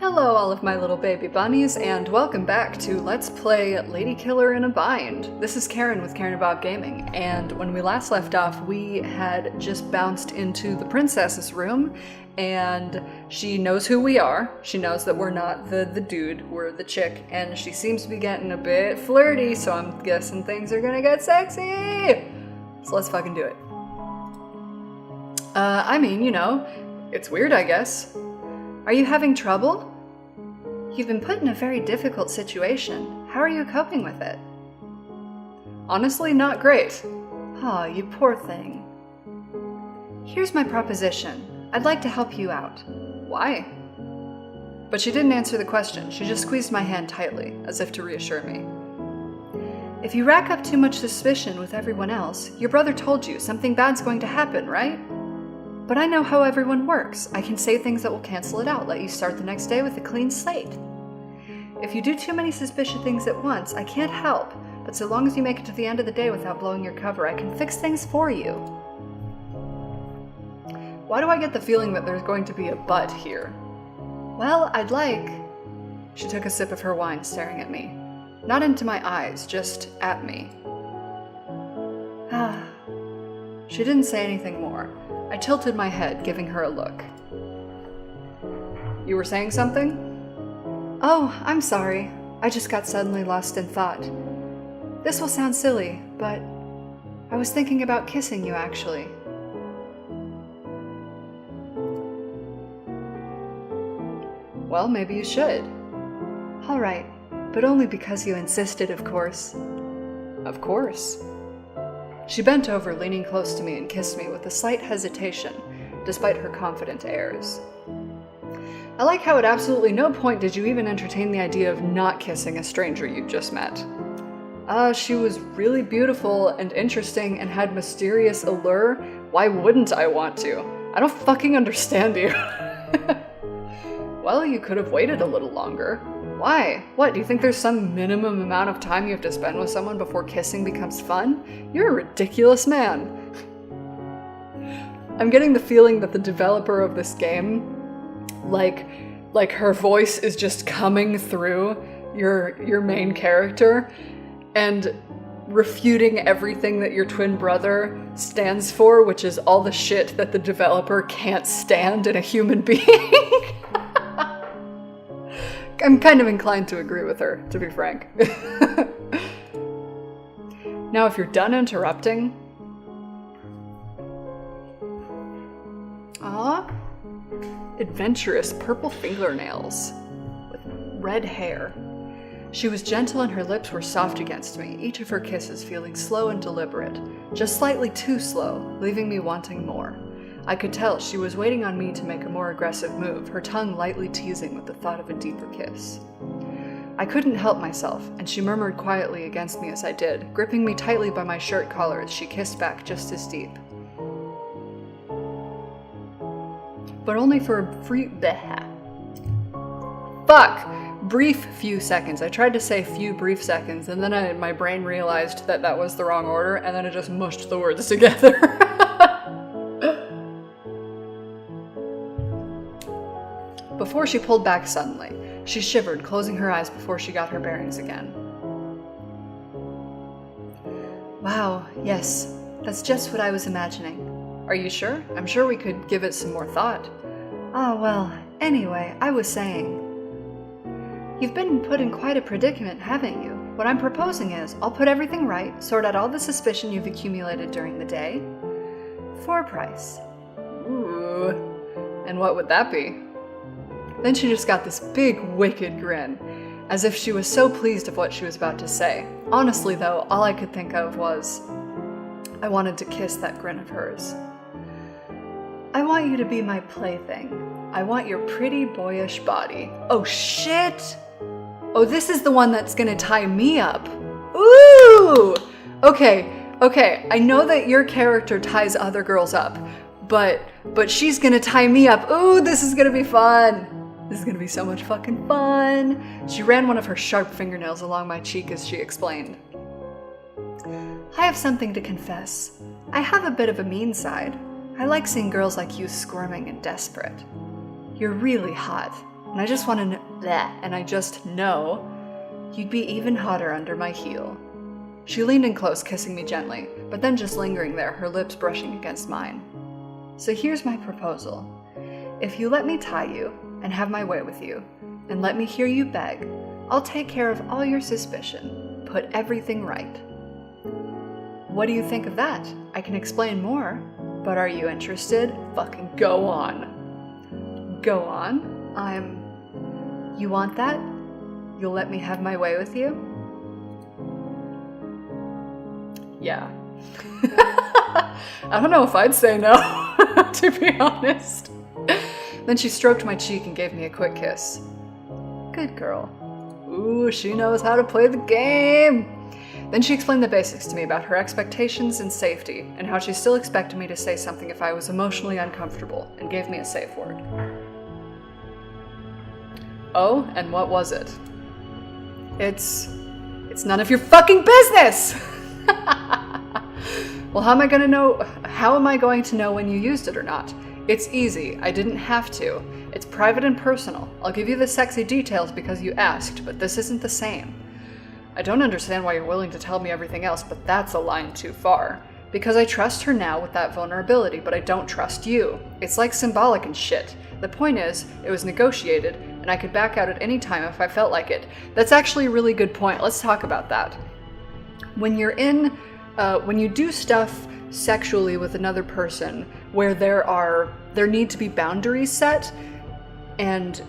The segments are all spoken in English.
Hello all of my little baby bunnies, and welcome back to Let's Play Ladykiller in a Bind. This is Karin with Karinabob Gaming, and when we last left off, we had just bounced into the princess's room, and she knows who we are. She knows that we're not the dude, we're the chick, and she seems to be getting a bit flirty, so I'm guessing things are gonna get sexy! So let's fucking do it. I mean, you know, it's weird, I guess. Are you having trouble? You've been put in a very difficult situation. How are you coping with it? Honestly, not great. Aw, you poor thing. Here's my proposition. I'd like to help you out. Why? But she didn't answer the question. She just squeezed my hand tightly, as if to reassure me. If you rack up too much suspicion with everyone else, your brother told you something bad's going to happen, right? But I know how everyone works. I can say things that will cancel it out, let you start the next day with a clean slate. If you do too many suspicious things at once, I can't help, but so long as you make it to the end of the day without blowing your cover, I can fix things for you. Why do I get the feeling that there's going to be a but here? Well, I'd like... She took a sip of her wine, staring at me. Not into my eyes, just at me. Ah. She didn't say anything more. I tilted my head, giving her a look. You were saying something? Oh, I'm sorry. I just got suddenly lost in thought. This will sound silly, but I was thinking about kissing you, actually. Well, maybe you should. All right, but only because you insisted, of course. Of course. She bent over, leaning close to me, and kissed me with a slight hesitation, despite her confident airs. I like how at absolutely no point did you even entertain the idea of not kissing a stranger you'd just met. She was really beautiful and interesting and had mysterious allure. Why wouldn't I want to? I don't fucking understand you. Well, you could have waited a little longer. Why? What, do you think there's some minimum amount of time you have to spend with someone before kissing becomes fun? You're a ridiculous man. I'm getting the feeling that the developer of this game, like her voice is just coming through your main character and refuting everything that your twin brother stands for, which is all the shit that the developer can't stand in a human being. I'm kind of inclined to agree with her, to be frank. Now, if you're done interrupting... Aw, adventurous purple fingernails with red hair. She was gentle and her lips were soft against me, each of her kisses feeling slow and deliberate, just slightly too slow, leaving me wanting more. I could tell she was waiting on me to make a more aggressive move, her tongue lightly teasing with the thought of a deeper kiss. I couldn't help myself, and she murmured quietly against me as I did, gripping me tightly by my shirt collar as she kissed back just as deep. But only for a brief few seconds. I tried to say few brief seconds, and then my brain realized that that was the wrong order, and then it just mushed the words together. Before she pulled back suddenly, she shivered, closing her eyes before she got her bearings again. Wow, yes, that's just what I was imagining. Are you sure? I'm sure we could give it some more thought. Oh, well, anyway, I was saying. You've been put in quite a predicament, haven't you? What I'm proposing is, I'll put everything right, sort out all the suspicion you've accumulated during the day, for a price. Ooh, and what would that be? Then she just got this big, wicked grin, as if she was so pleased of what she was about to say. Honestly, though, all I could think of was, I wanted to kiss that grin of hers. I want you to be my plaything. I want your pretty, boyish body. Oh, shit! Oh, this is the one that's gonna tie me up. Ooh! Okay, I know that your character ties other girls up, but she's gonna tie me up. Ooh, this is gonna be fun! This is gonna be so much fucking fun. She ran one of her sharp fingernails along my cheek as she explained. I have something to confess. I have a bit of a mean side. I like seeing girls like you squirming and desperate. You're really hot. And I just want to know that, and I just know you'd be even hotter under my heel. She leaned in close, kissing me gently, but then just lingering there, her lips brushing against mine. So here's my proposal. If you let me tie you, and have my way with you, and let me hear you beg, I'll take care of all your suspicion, put everything right. What do you think of that? I can explain more, but are you interested? Fucking go on. Go on? You want that? You'll let me have my way with you? Yeah. I don't know if I'd say no, to be honest. Then she stroked my cheek and gave me a quick kiss. Good girl. Ooh, she knows how to play the game. Then she explained the basics to me about her expectations and safety, and how she still expected me to say something if I was emotionally uncomfortable, and gave me a safe word. Oh, and what was it? It's none of your fucking business! Well, how am I going to know when you used it or not? It's easy. I didn't have to. It's private and personal. I'll give you the sexy details because you asked, but this isn't the same. I don't understand why you're willing to tell me everything else, but that's a line too far. Because I trust her now with that vulnerability, but I don't trust you. It's like symbolic and shit. The point is, it was negotiated, and I could back out at any time if I felt like it. That's actually a really good point. Let's talk about that. When you do stuff sexually with another person where there need to be boundaries set, and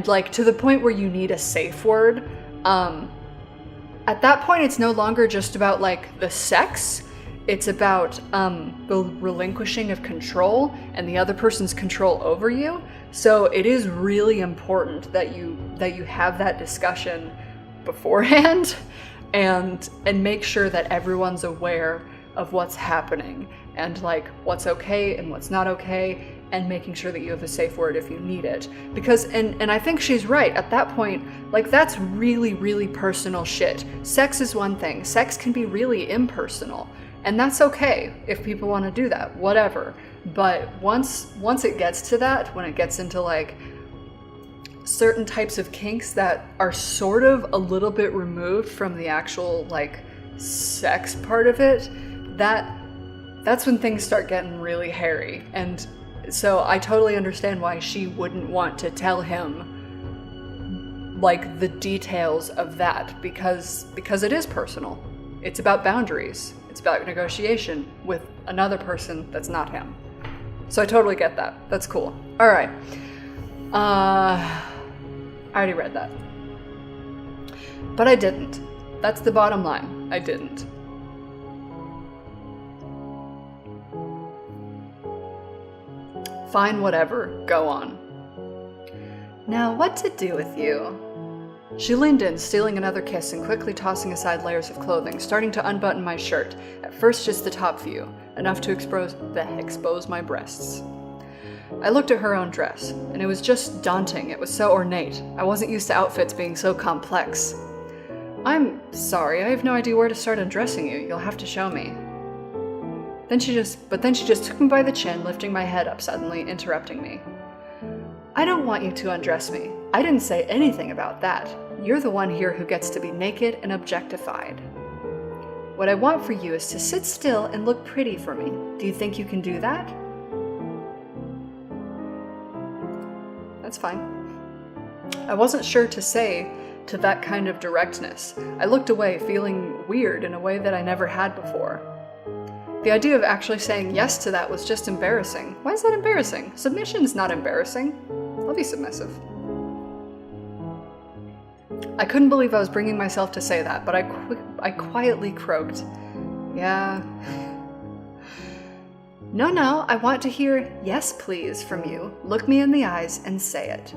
like to the point where you need a safe word, at that point it's no longer just about like the sex, it's about the relinquishing of control and the other person's control over you. So it is really important that you have that discussion beforehand and make sure that everyone's aware of what's happening and like what's okay and what's not okay, and making sure that you have a safe word if you need it. Because, and I think she's right, at that point, like that's really, really personal shit. Sex is one thing. Sex can be really impersonal, and that's okay if people want to do that, whatever. But once it gets to that, when it gets into like certain types of kinks that are sort of a little bit removed from the actual like sex part of it, that's when things start getting really hairy. And so I totally understand why she wouldn't want to tell him like the details of that, because it is personal. It's about boundaries. It's about negotiation with another person that's not him. So I totally get that. That's cool. All right. I already read that. But I didn't. That's the bottom line. I didn't. Fine, whatever. Go on. Now, what to do with you? She leaned in, stealing another kiss and quickly tossing aside layers of clothing, starting to unbutton my shirt, at first just the top view, enough to expose my breasts. I looked at her own dress, and it was just daunting. It was so ornate. I wasn't used to outfits being so complex. I'm sorry, I have no idea where to start undressing you. You'll have to show me. Then she just took me by the chin, lifting my head up suddenly, interrupting me. I don't want you to undress me. I didn't say anything about that. You're the one here who gets to be naked and objectified. What I want for you is to sit still and look pretty for me. Do you think you can do that? That's fine. I wasn't sure to say to that kind of directness. I looked away, feeling weird in a way that I never had before. The idea of actually saying yes to that was just embarrassing. Why is that embarrassing? Submission's not embarrassing. I'll be submissive. I couldn't believe I was bringing myself to say that, but I quietly croaked. Yeah. No, I want to hear yes please from you. Look me in the eyes and say it.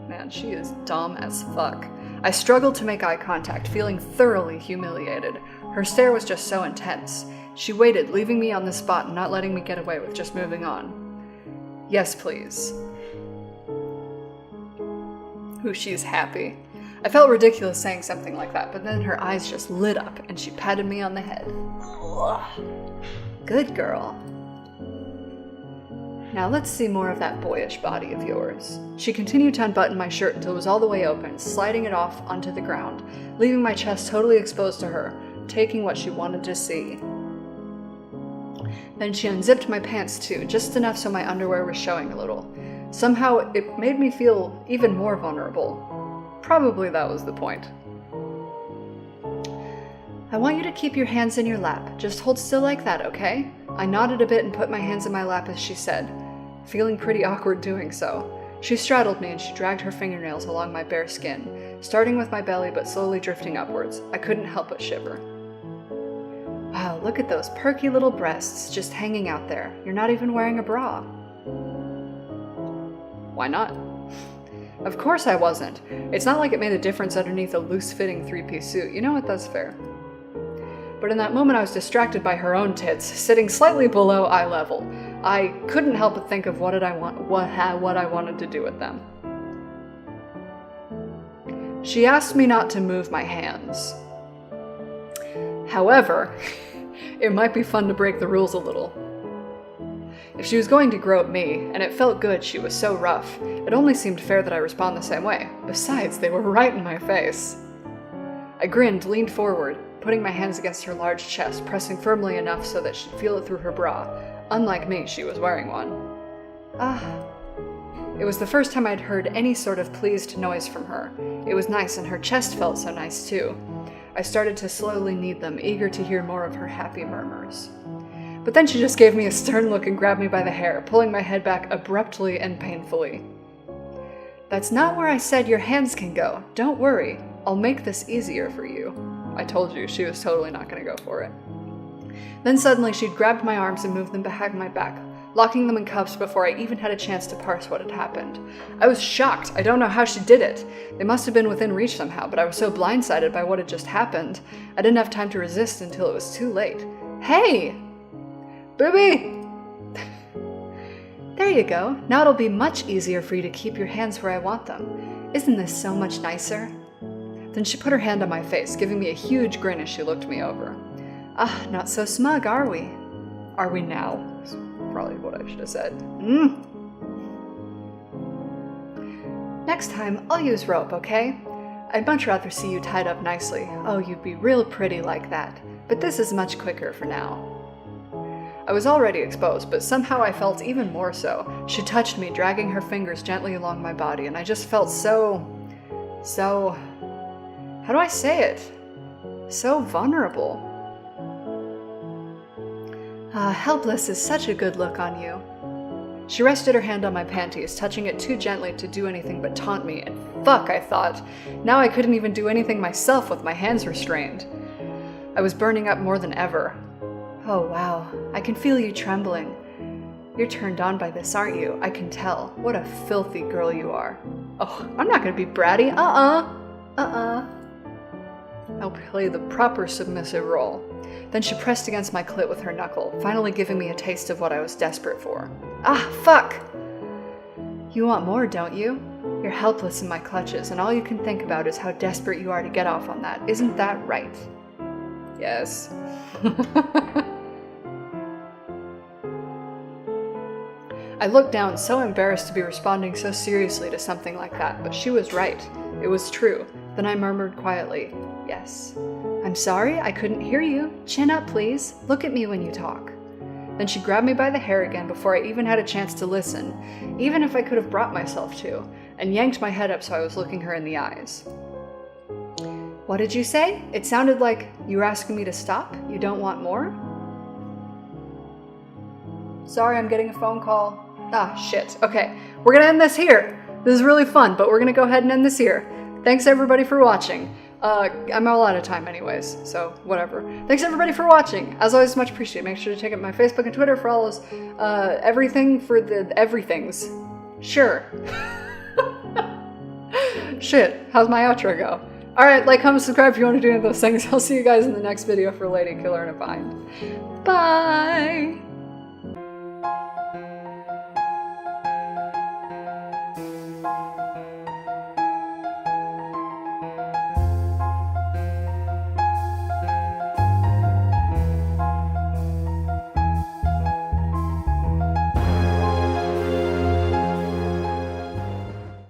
Man, she is dumb as fuck. I struggled to make eye contact, feeling thoroughly humiliated. Her stare was just so intense. She waited, leaving me on the spot and not letting me get away with just moving on. Yes, please. Ooh, she's happy. I felt ridiculous saying something like that, but then her eyes just lit up and she patted me on the head. Ugh. Good girl. Now let's see more of that boyish body of yours. She continued to unbutton my shirt until it was all the way open, sliding it off onto the ground, leaving my chest totally exposed to her, taking what she wanted to see. Then she unzipped my pants too, just enough so my underwear was showing a little. Somehow it made me feel even more vulnerable. Probably that was the point. I want you to keep your hands in your lap. Just hold still like that, okay? I nodded a bit and put my hands in my lap as she said, feeling pretty awkward doing so. She straddled me and she dragged her fingernails along my bare skin, starting with my belly but slowly drifting upwards. I couldn't help but shiver. Wow, look at those perky little breasts just hanging out there. You're not even wearing a bra. Why not? Of course I wasn't. It's not like it made a difference underneath a loose-fitting three-piece suit. You know what, that's fair. But in that moment I was distracted by her own tits, sitting slightly below eye level. I couldn't help but think of what I wanted to do with them. She asked me not to move my hands. However, it might be fun to break the rules a little. If she was going to grope me, and it felt good she was so rough, it only seemed fair that I respond the same way. Besides, they were right in my face. I grinned, leaned forward, putting my hands against her large chest, pressing firmly enough so that she'd feel it through her bra. Unlike me, she was wearing one. It was the first time I'd heard any sort of pleased noise from her. It was nice, and her chest felt so nice too. I started to slowly knead them, eager to hear more of her happy murmurs. But then she just gave me a stern look and grabbed me by the hair, pulling my head back abruptly and painfully. That's not where I said your hands can go. Don't worry. I'll make this easier for you. I told you, she was totally not going to go for it. Then suddenly she'd grabbed my arms and moved them behind my back, locking them in cuffs before I even had a chance to parse what had happened. I was shocked. I don't know how she did it. They must have been within reach somehow, but I was so blindsided by what had just happened, I didn't have time to resist until it was too late. Hey! Booby! There you go. Now it'll be much easier for you to keep your hands where I want them. Isn't this so much nicer? Then she put her hand on my face, giving me a huge grin as she looked me over. Not so smug, are we? Are we now? That's probably what I should have said. Next time, I'll use rope, okay? I'd much rather see you tied up nicely. Oh, you'd be real pretty like that. But this is much quicker for now. I was already exposed, but somehow I felt even more so. She touched me, dragging her fingers gently along my body, and I just felt so... how do I say it? So vulnerable. Helpless is such a good look on you. She rested her hand on my panties, touching it too gently to do anything but taunt me, and fuck, I thought. Now I couldn't even do anything myself with my hands restrained. I was burning up more than ever. Oh wow, I can feel you trembling. You're turned on by this, aren't you? I can tell. What a filthy girl you are. Oh, I'm not gonna be bratty. I'll play the proper submissive role. Then she pressed against my clit with her knuckle, finally giving me a taste of what I was desperate for. Fuck! You want more, don't you? You're helpless in my clutches, and all you can think about is how desperate you are to get off on that. Isn't that right? Yes. I looked down, so embarrassed to be responding so seriously to something like that, but she was right. It was true. Then I murmured quietly, yes. I'm sorry, I couldn't hear you. Chin up, please. Look at me when you talk. Then she grabbed me by the hair again before I even had a chance to listen, even if I could have brought myself to, and yanked my head up so I was looking her in the eyes. What did you say? It sounded like you were asking me to stop? You don't want more? Sorry, I'm getting a phone call. Shit. Okay, we're gonna end this here. This is really fun, but we're gonna go ahead and end this here. Thanks everybody for watching. I'm all out of time anyways, so whatever. Thanks everybody for watching. As always, much appreciated. Make sure to check out my Facebook and Twitter for all those, everything for the everythings. Sure. Shit, how's my outro go? Alright, like, comment, subscribe if you want to do any of those things. I'll see you guys in the next video for Ladykiller in a Bind. Bye!